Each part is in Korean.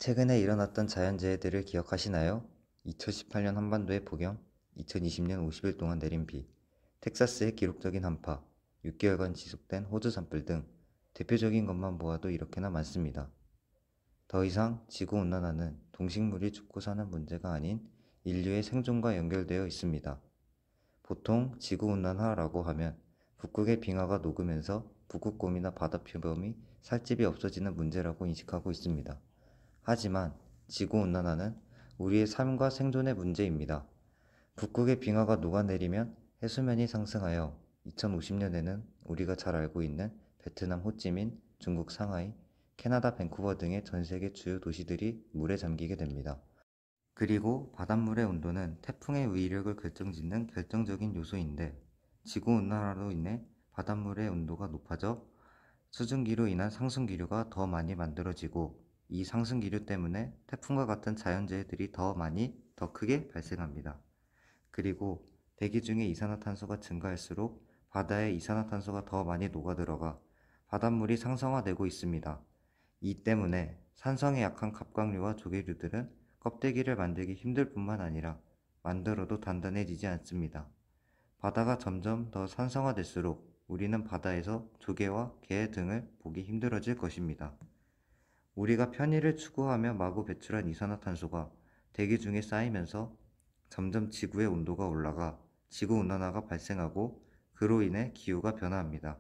최근에 일어났던 자연재해들을 기억하시나요? 2018년 한반도의 폭염, 2020년 50일 동안 내린 비, 텍사스의 기록적인 한파, 6개월간 지속된 호주 산불 등 대표적인 것만 모아도 이렇게나 많습니다. 더 이상 지구온난화는 동식물이 죽고 사는 문제가 아닌 인류의 생존과 연결되어 있습니다. 보통 지구온난화라고 하면 북극의 빙하가 녹으면서 북극곰이나 바다 표범이 살집이 없어지는 문제라고 인식하고 있습니다. 하지만 지구온난화는 우리의 삶과 생존의 문제입니다. 북극의 빙하가 녹아내리면 해수면이 상승하여 2050년에는 우리가 잘 알고 있는 베트남 호찌민, 중국 상하이, 캐나다 밴쿠버 등의 전 세계 주요 도시들이 물에 잠기게 됩니다. 그리고 바닷물의 온도는 태풍의 위력을 결정짓는 결정적인 요소인데, 지구온난화로 인해 바닷물의 온도가 높아져 수증기로 인한 상승기류가 더 많이 만들어지고, 이 상승기류 때문에 태풍과 같은 자연재해들이 더 많이, 더 크게 발생합니다. 그리고 대기 중에 이산화탄소가 증가할수록 바다에 이산화탄소가 더 많이 녹아들어가 바닷물이 상승화되고 있습니다. 이 때문에 산성에 약한 갑각류와 조개류들은 껍데기를 만들기 힘들 뿐만 아니라 만들어도 단단해지지 않습니다. 바다가 점점 더 산성화될수록 우리는 바다에서 조개와 게 등을 보기 힘들어질 것입니다. 우리가 편의를 추구하며 마구 배출한 이산화탄소가 대기 중에 쌓이면서 점점 지구의 온도가 올라가 지구온난화가 발생하고, 그로 인해 기후가 변화합니다.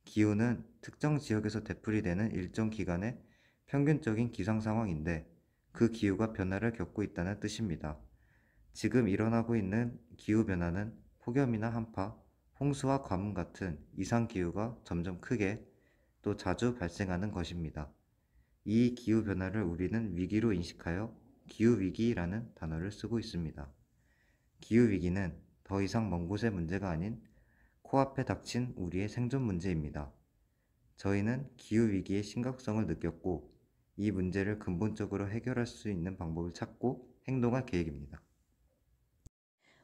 기후는 특정 지역에서 되풀이되는 일정 기간의 평균적인 기상 상황인데, 그 기후가 변화를 겪고 있다는 뜻입니다. 지금 일어나고 있는 기후변화는 폭염이나 한파, 홍수와 가뭄 같은 이상기후가 점점 크게 또 자주 발생하는 것입니다. 이 기후변화를 우리는 위기로 인식하여 기후위기라는 단어를 쓰고 있습니다. 기후위기는 더 이상 먼 곳의 문제가 아닌 코앞에 닥친 우리의 생존 문제입니다. 저희는 기후위기의 심각성을 느꼈고, 이 문제를 근본적으로 해결할 수 있는 방법을 찾고 행동할 계획입니다.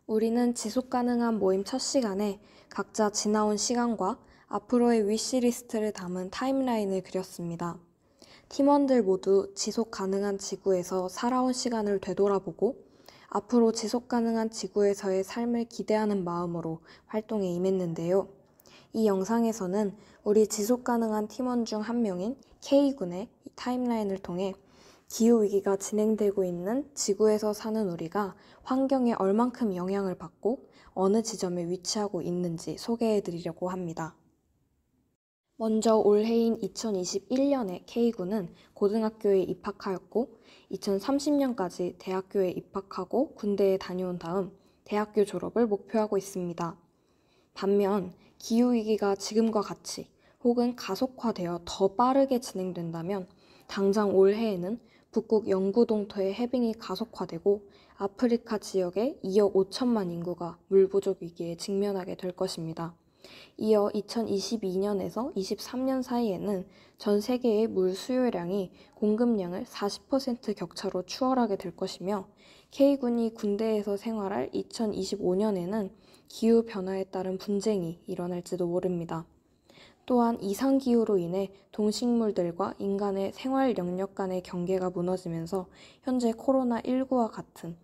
우리는 지속 가능한 모임 첫 시간에 각자 지나온 시간과 앞으로의 위시리스트를 담은 타임라인을 그렸습니다. 팀원들 모두 지속 가능한 지구에서 살아온 시간을 되돌아보고 앞으로 지속 가능한 지구에서의 삶을 기대하는 마음으로 활동에 임했는데요. 이 영상에서는 우리 지속 가능한 팀원 중 한 명인 K군의 타임라인을 통해 기후위기가 진행되고 있는 지구에서 사는 우리가 환경에 얼만큼 영향을 받고 어느 지점에 위치하고 있는지 소개해드리려고 합니다. 먼저 올해인 2021년에 K군은 고등학교에 입학하였고 2030년까지 대학교에 입학하고 군대에 다녀온 다음 대학교 졸업을 목표하고 있습니다. 반면 기후위기가 지금과 같이 혹은 가속화되어 더 빠르게 진행된다면 당장 올해에는 북극 영구 동토의 해빙이 가속화되고 아프리카 지역의 2억 5천만 인구가 물 부족 위기에 직면하게 될 것입니다. 이어 2022년에서 23년 사이에는 전 세계의 물 수요량이 공급량을 40% 격차로 추월하게 될 것이며, K군이 군대에서 생활할 2025년에는 기후변화에 따른 분쟁이 일어날지도 모릅니다. 또한 이상기후로 인해 동식물들과 인간의 생활 영역 간의 경계가 무너지면서 현재 코로나19와 같은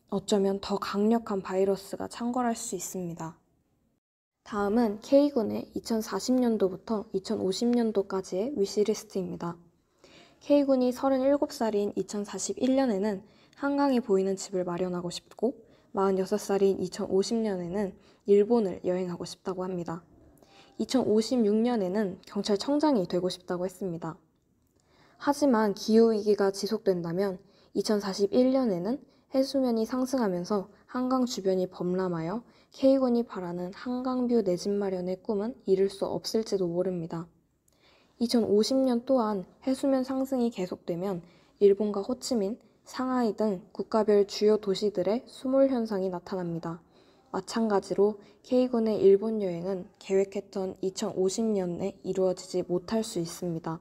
어쩌면 더 강력한 바이러스가 창궐할 수 있습니다. 다음은 K군의 2040년도부터 2050년도까지의 위시리스트입니다. K군이 37살인 2041년에는 한강이 보이는 집을 마련하고 싶고 46살인 2050년에는 일본을 여행하고 싶다고 합니다. 2056년에는 경찰청장이 되고 싶다고 했습니다. 하지만 기후위기가 지속된다면 2041년에는 해수면이 상승하면서 한강 주변이 범람하여 K군이 바라는 한강뷰 내 집 마련의 꿈은 이룰 수 없을지도 모릅니다. 2050년 또한 해수면 상승이 계속되면 일본과 호치민, 상하이 등 국가별 주요 도시들의 수몰 현상이 나타납니다. 마찬가지로 K군의 일본 여행은 계획했던 2050년에 이루어지지 못할 수 있습니다.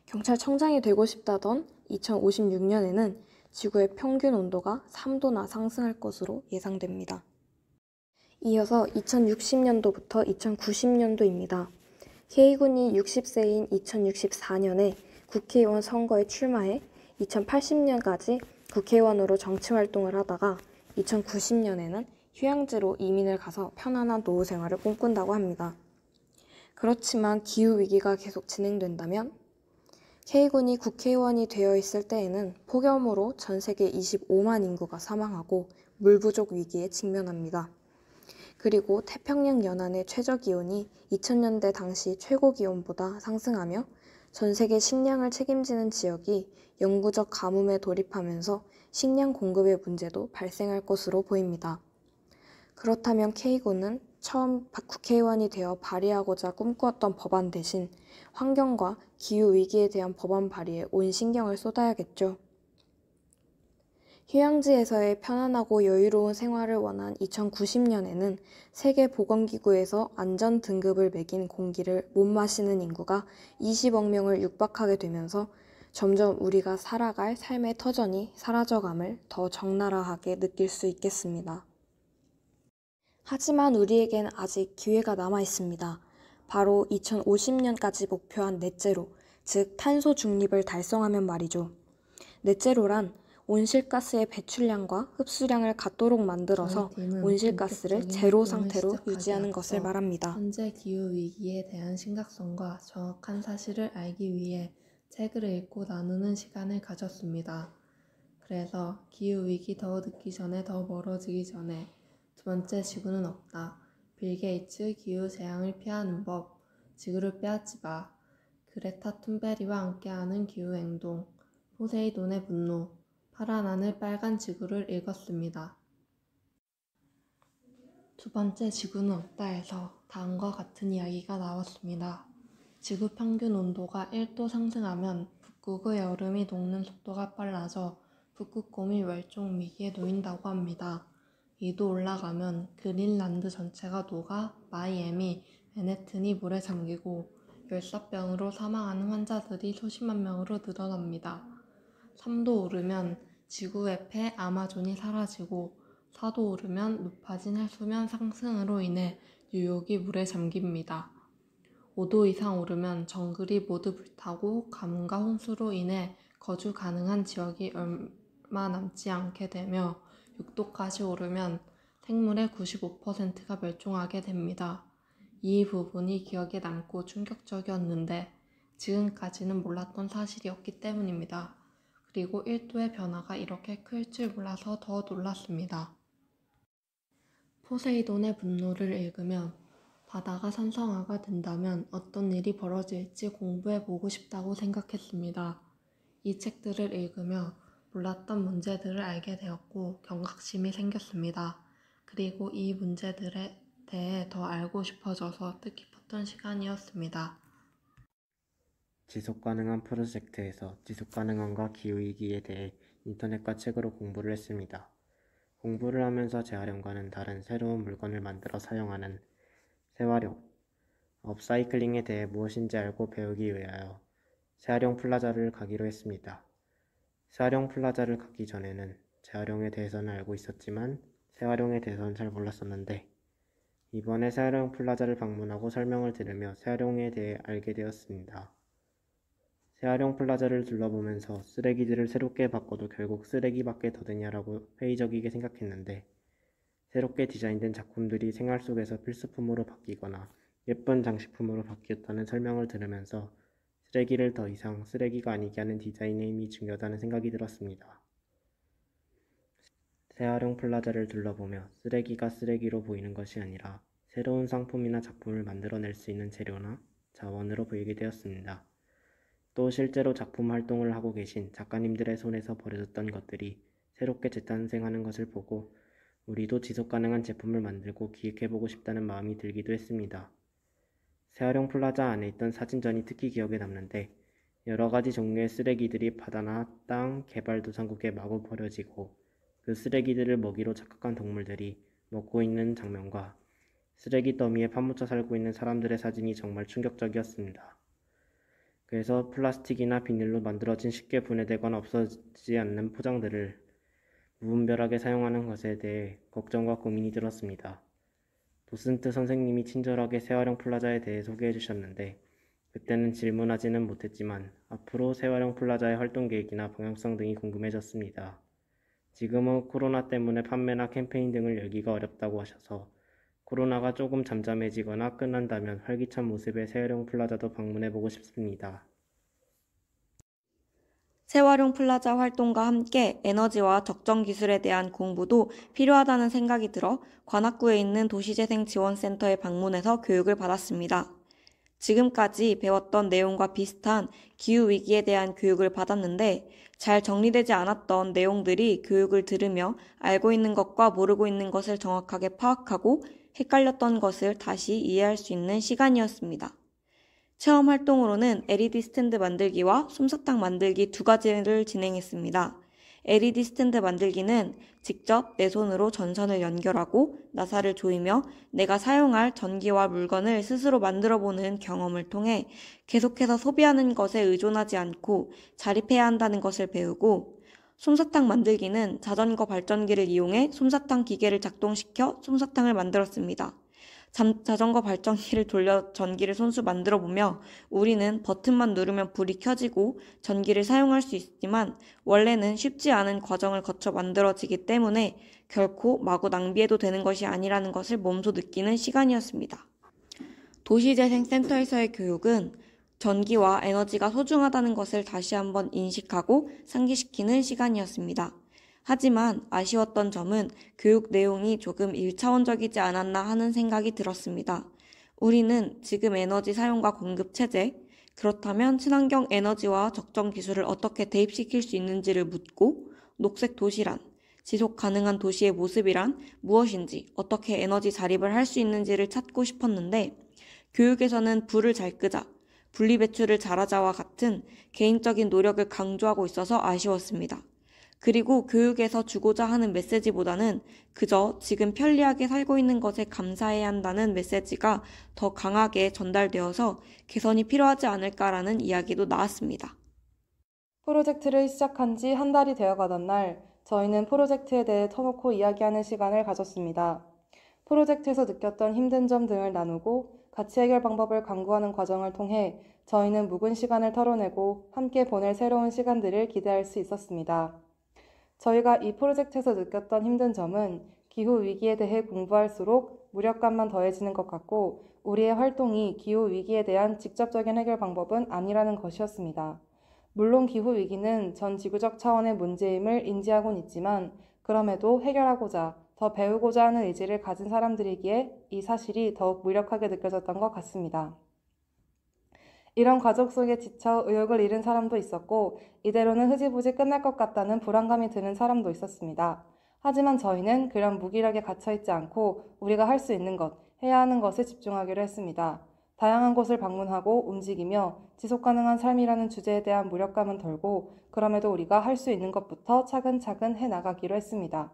경찰청장이 되고 싶다던 2056년에는 지구의 평균 온도가 3도나 상승할 것으로 예상됩니다. 이어서 2060년도부터 2090년도입니다. K군이 60세인 2064년에 국회의원 선거에 출마해 2080년까지 국회의원으로 정치활동을 하다가 2090년에는 휴양지로 이민을 가서 편안한 노후 생활을 꿈꾼다고 합니다. 그렇지만 기후위기가 계속 진행된다면 K군이 국회의원이 되어 있을 때에는 폭염으로 전 세계 25만 인구가 사망하고 물 부족 위기에 직면합니다. 그리고 태평양 연안의 최저기온이 2000년대 당시 최고기온보다 상승하며 전 세계 식량을 책임지는 지역이 영구적 가뭄에 돌입하면서 식량 공급의 문제도 발생할 것으로 보입니다. 그렇다면 K군은 처음 국회의원이 되어 발의하고자 꿈꾸었던 법안 대신 환경과 기후위기에 대한 법안 발의에 온 신경을 쏟아야겠죠. 휴양지에서의 편안하고 여유로운 생활을 원한 2090년에는 세계보건기구에서 안전 등급을 매긴 공기를 못 마시는 인구가 20억 명을 육박하게 되면서 점점 우리가 살아갈 삶의 터전이 사라져감을 더 적나라하게 느낄 수 있겠습니다. 하지만 우리에겐 아직 기회가 남아 있습니다. 바로 2050년까지 목표한 넷제로, 즉 탄소 중립을 달성하면 말이죠. 넷제로란 온실가스의 배출량과 흡수량을 같도록 만들어서 저희 팀은 온실가스를 본격적인 제로 활동을 상태로 시작하기 유지하는 앞서 것을 말합니다. 현재 기후위기에 대한 심각성과 정확한 사실을 알기 위해 책을 읽고 나누는 시간을 가졌습니다. 그래서 기후위기 더 늦기 전에 더 멀어지기 전에 두 번째 지구는 없다. 빌 게이츠 기후 재앙을 피하는 법, 지구를 빼앗지 마, 그레타 툰베리와 함께하는 기후행동, 포세이돈의 분노, 파란 하늘 빨간 지구를 읽었습니다. 두 번째 지구는 없다에서 다음과 같은 이야기가 나왔습니다. 지구 평균 온도가 1도 상승하면 북극의 얼음이 녹는 속도가 빨라져 북극곰이 멸종 위기에 놓인다고 합니다. 2도 올라가면 그린란드 전체가 녹아 마이애미, 맨해튼이 물에 잠기고 열사병으로 사망하는 환자들이 수십만 명으로 늘어납니다. 3도 오르면 지구의 폐 아마존이 사라지고 4도 오르면 높아진 해수면 상승으로 인해 뉴욕이 물에 잠깁니다. 5도 이상 오르면 정글이 모두 불타고 가뭄과 홍수로 인해 거주 가능한 지역이 얼마 남지 않게 되며 6도까지 오르면 생물의 95%가 멸종하게 됩니다. 이 부분이 기억에 남고 충격적이었는데 지금까지는 몰랐던 사실이었기 때문입니다. 그리고 1도의 변화가 이렇게 클 줄 몰라서 더 놀랐습니다. 포세이돈의 분노를 읽으면 바다가 산성화가 된다면 어떤 일이 벌어질지 공부해보고 싶다고 생각했습니다. 이 책들을 읽으며 몰랐던 문제들을 알게 되었고 경각심이 생겼습니다. 그리고 이 문제들에 대해 더 알고 싶어져서 뜻깊었던 시간이었습니다. 지속가능한 프로젝트에서 지속가능함과 기후위기에 대해 인터넷과 책으로 공부를 했습니다. 공부를 하면서 재활용과는 다른 새로운 물건을 만들어 사용하는 재활용, 업사이클링에 대해 무엇인지 알고 배우기 위하여 재활용 플라자를 가기로 했습니다. 재활용 플라자를 가기 전에는 재활용에 대해서는 알고 있었지만 재활용에 대해서는 잘 몰랐었는데 이번에 재활용 플라자를 방문하고 설명을 들으며 재활용에 대해 알게 되었습니다. 재활용 플라자를 둘러보면서 쓰레기들을 새롭게 바꿔도 결국 쓰레기밖에 더 드냐라고 회의적이게 생각했는데 새롭게 디자인된 작품들이 생활 속에서 필수품으로 바뀌거나 예쁜 장식품으로 바뀌었다는 설명을 들으면서 쓰레기를 더 이상 쓰레기가 아니게 하는 디자인의 힘이 중요하다는 생각이 들었습니다. 재활용 플라자를 둘러보며 쓰레기가 쓰레기로 보이는 것이 아니라 새로운 상품이나 작품을 만들어낼 수 있는 재료나 자원으로 보이게 되었습니다. 또 실제로 작품 활동을 하고 계신 작가님들의 손에서 버려졌던 것들이 새롭게 재탄생하는 것을 보고 우리도 지속가능한 제품을 만들고 기획해보고 싶다는 마음이 들기도 했습니다. 재활용 플라자 안에 있던 사진전이 특히 기억에 남는데 여러가지 종류의 쓰레기들이 바다나 땅, 개발도상국에 마구 버려지고 그 쓰레기들을 먹이로 착각한 동물들이 먹고 있는 장면과 쓰레기 더미에 파묻혀 살고 있는 사람들의 사진이 정말 충격적이었습니다. 그래서 플라스틱이나 비닐로 만들어진 쉽게 분해되거나 없어지지 않는 포장들을 무분별하게 사용하는 것에 대해 걱정과 고민이 들었습니다. 도슨트 선생님이 친절하게 재활용 플라자에 대해 소개해 주셨는데 그때는 질문하지는 못했지만 앞으로 재활용 플라자의 활동 계획이나 방향성 등이 궁금해졌습니다. 지금은 코로나 때문에 판매나 캠페인 등을 열기가 어렵다고 하셔서 코로나가 조금 잠잠해지거나 끝난다면 활기찬 모습의 재활용 플라자도 방문해보고 싶습니다. 재활용 플라자 활동과 함께 에너지와 적정 기술에 대한 공부도 필요하다는 생각이 들어 관악구에 있는 도시재생지원센터에 방문해서 교육을 받았습니다. 지금까지 배웠던 내용과 비슷한 기후위기에 대한 교육을 받았는데 잘 정리되지 않았던 내용들이 교육을 들으며 알고 있는 것과 모르고 있는 것을 정확하게 파악하고 헷갈렸던 것을 다시 이해할 수 있는 시간이었습니다. 체험 활동으로는 LED 스탠드 만들기와 솜사탕 만들기 두 가지를 진행했습니다. LED 스탠드 만들기는 직접 내 손으로 전선을 연결하고 나사를 조이며 내가 사용할 전기와 물건을 스스로 만들어보는 경험을 통해 계속해서 소비하는 것에 의존하지 않고 자립해야 한다는 것을 배우고, 솜사탕 만들기는 자전거 발전기를 이용해 솜사탕 기계를 작동시켜 솜사탕을 만들었습니다. 자전거 발전기를 돌려 전기를 손수 만들어 보며 우리는 버튼만 누르면 불이 켜지고 전기를 사용할 수 있지만 원래는 쉽지 않은 과정을 거쳐 만들어지기 때문에 결코 마구 낭비해도 되는 것이 아니라는 것을 몸소 느끼는 시간이었습니다. 도시재생센터에서의 교육은 전기와 에너지가 소중하다는 것을 다시 한번 인식하고 상기시키는 시간이었습니다. 하지만 아쉬웠던 점은 교육 내용이 조금 1차원적이지 않았나 하는 생각이 들었습니다. 우리는 지금 에너지 사용과 공급 체제, 그렇다면 친환경 에너지와 적정 기술을 어떻게 대입시킬 수 있는지를 묻고, 녹색 도시란, 지속 가능한 도시의 모습이란 무엇인지, 어떻게 에너지 자립을 할 수 있는지를 찾고 싶었는데, 교육에서는 불을 잘 끄자, 분리배출을 잘하자와 같은 개인적인 노력을 강조하고 있어서 아쉬웠습니다. 그리고 교육에서 주고자 하는 메시지보다는 그저 지금 편리하게 살고 있는 것에 감사해야 한다는 메시지가 더 강하게 전달되어서 개선이 필요하지 않을까라는 이야기도 나왔습니다. 프로젝트를 시작한 지 한 달이 되어가던 날, 저희는 프로젝트에 대해 터놓고 이야기하는 시간을 가졌습니다. 프로젝트에서 느꼈던 힘든 점 등을 나누고 가치 해결 방법을 강구하는 과정을 통해 저희는 묵은 시간을 털어내고 함께 보낼 새로운 시간들을 기대할 수 있었습니다. 저희가 이 프로젝트에서 느꼈던 힘든 점은 기후위기에 대해 공부할수록 무력감만 더해지는 것 같고 우리의 활동이 기후위기에 대한 직접적인 해결 방법은 아니라는 것이었습니다. 물론 기후위기는 전 지구적 차원의 문제임을 인지하곤 있지만 그럼에도 해결하고자 더 배우고자 하는 의지를 가진 사람들이기에 이 사실이 더욱 무력하게 느껴졌던 것 같습니다. 이런 과정 속에 지쳐 의욕을 잃은 사람도 있었고 이대로는 흐지부지 끝날 것 같다는 불안감이 드는 사람도 있었습니다. 하지만 저희는 그런 무기력에 갇혀있지 않고 우리가 할 수 있는 것, 해야 하는 것에 집중하기로 했습니다. 다양한 곳을 방문하고 움직이며 지속가능한 삶이라는 주제에 대한 무력감은 덜고 그럼에도 우리가 할 수 있는 것부터 차근차근 해나가기로 했습니다.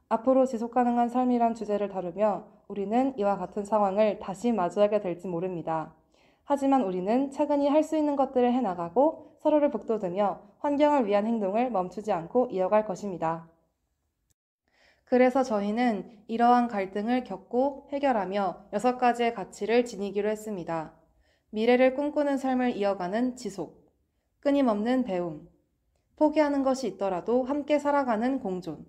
앞으로 지속가능한 삶이란 주제를 다루며 우리는 이와 같은 상황을 다시 마주하게 될지 모릅니다. 하지만 우리는 차근히 할 수 있는 것들을 해나가고 서로를 북돋으며 환경을 위한 행동을 멈추지 않고 이어갈 것입니다. 그래서 저희는 이러한 갈등을 겪고 해결하며 6가지의 가치를 지니기로 했습니다. 미래를 꿈꾸는 삶을 이어가는 지속, 끊임없는 배움, 포기하는 것이 있더라도 함께 살아가는 공존,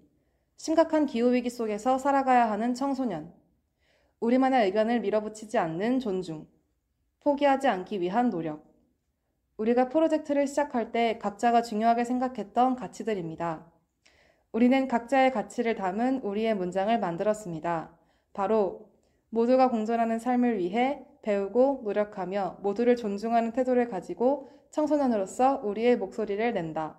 심각한 기후위기 속에서 살아가야 하는 청소년, 우리만의 의견을 밀어붙이지 않는 존중, 포기하지 않기 위한 노력. 우리가 프로젝트를 시작할 때 각자가 중요하게 생각했던 가치들입니다. 우리는 각자의 가치를 담은 우리의 문장을 만들었습니다. 바로 모두가 공존하는 삶을 위해 배우고 노력하며 모두를 존중하는 태도를 가지고 청소년으로서 우리의 목소리를 낸다.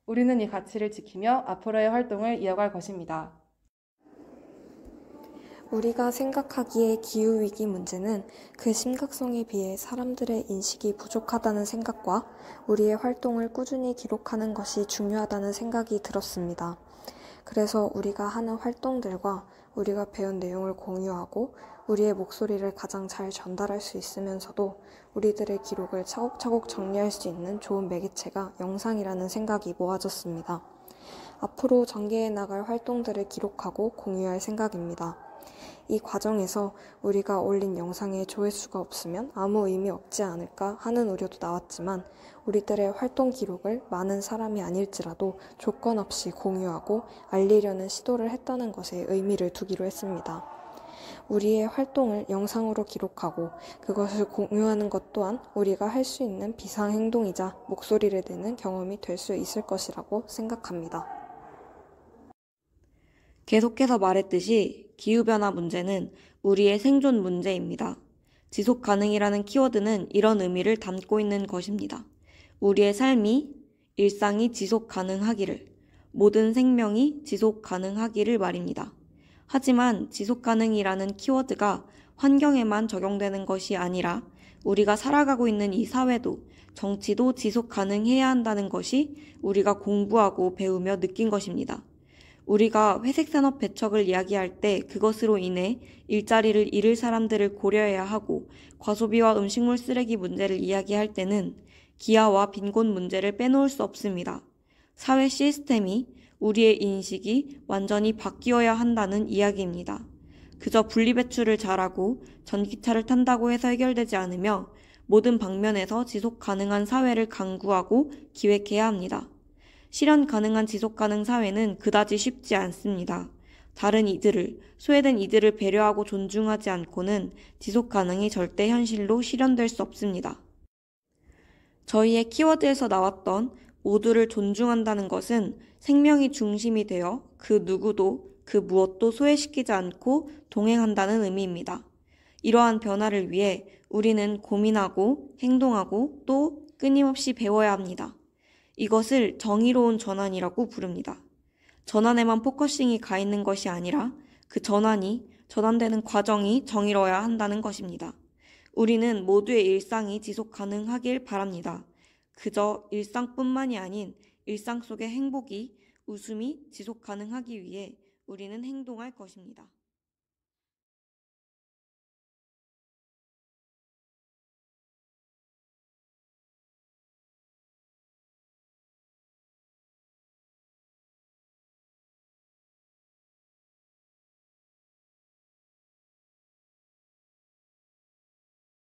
우리는 이 가치를 지키며 앞으로의 활동을 이어갈 것입니다. 우리가 생각하기에 기후위기 문제는 그 심각성에 비해 사람들의 인식이 부족하다는 생각과 우리의 활동을 꾸준히 기록하는 것이 중요하다는 생각이 들었습니다. 그래서 우리가 하는 활동들과 우리가 배운 내용을 공유하고 우리의 목소리를 가장 잘 전달할 수 있으면서도 우리들의 기록을 차곡차곡 정리할 수 있는 좋은 매개체가 영상이라는 생각이 모아졌습니다. 앞으로 전개해 나갈 활동들을 기록하고 공유할 생각입니다. 이 과정에서 우리가 올린 영상에 조회수가 없으면 아무 의미 없지 않을까 하는 우려도 나왔지만 우리들의 활동 기록을 많은 사람이 아닐지라도 조건 없이 공유하고 알리려는 시도를 했다는 것에 의미를 두기로 했습니다. 우리의 활동을 영상으로 기록하고 그것을 공유하는 것 또한 우리가 할 수 있는 비상행동이자 목소리를 내는 경험이 될 수 있을 것이라고 생각합니다. 계속해서 말했듯이 기후변화 문제는 우리의 생존 문제입니다. 지속 가능이라는 키워드는 이런 의미를 담고 있는 것입니다. 우리의 삶이, 일상이 지속 가능하기를, 모든 생명이 지속 가능하기를 말입니다. 하지만 지속 가능이라는 키워드가 환경에만 적용되는 것이 아니라 우리가 살아가고 있는 이 사회도 정치도 지속 가능해야 한다는 것이 우리가 공부하고 배우며 느낀 것입니다. 우리가 회색산업 배척을 이야기할 때 그것으로 인해 일자리를 잃을 사람들을 고려해야 하고 과소비와 음식물 쓰레기 문제를 이야기할 때는 기아와 빈곤 문제를 빼놓을 수 없습니다. 사회 시스템이 우리의 인식이 완전히 바뀌어야 한다는 이야기입니다. 그저 분리배출을 잘하고 전기차를 탄다고 해서 해결되지 않으며 모든 방면에서 지속 가능한 사회를 강구하고 기획해야 합니다. 실현 가능한 지속 가능 사회는 그다지 쉽지 않습니다. 다른 이들을, 소외된 이들을 배려하고 존중하지 않고는 지속 가능이 절대 현실로 실현될 수 없습니다. 저희의 키워드에서 나왔던 모두를 존중한다는 것은 생명이 중심이 되어 그 누구도 그 무엇도 소외시키지 않고 동행한다는 의미입니다. 이러한 변화를 위해 우리는 고민하고 행동하고 또 끊임없이 배워야 합니다. 이것을 정의로운 전환이라고 부릅니다. 전환에만 포커싱이 가 있는 것이 아니라 그 전환되는 과정이 정의로워야 한다는 것입니다. 우리는 모두의 일상이 지속 가능하길 바랍니다. 그저 일상뿐만이 아닌 일상 속의 행복이, 웃음이 지속 가능하기 위해 우리는 행동할 것입니다.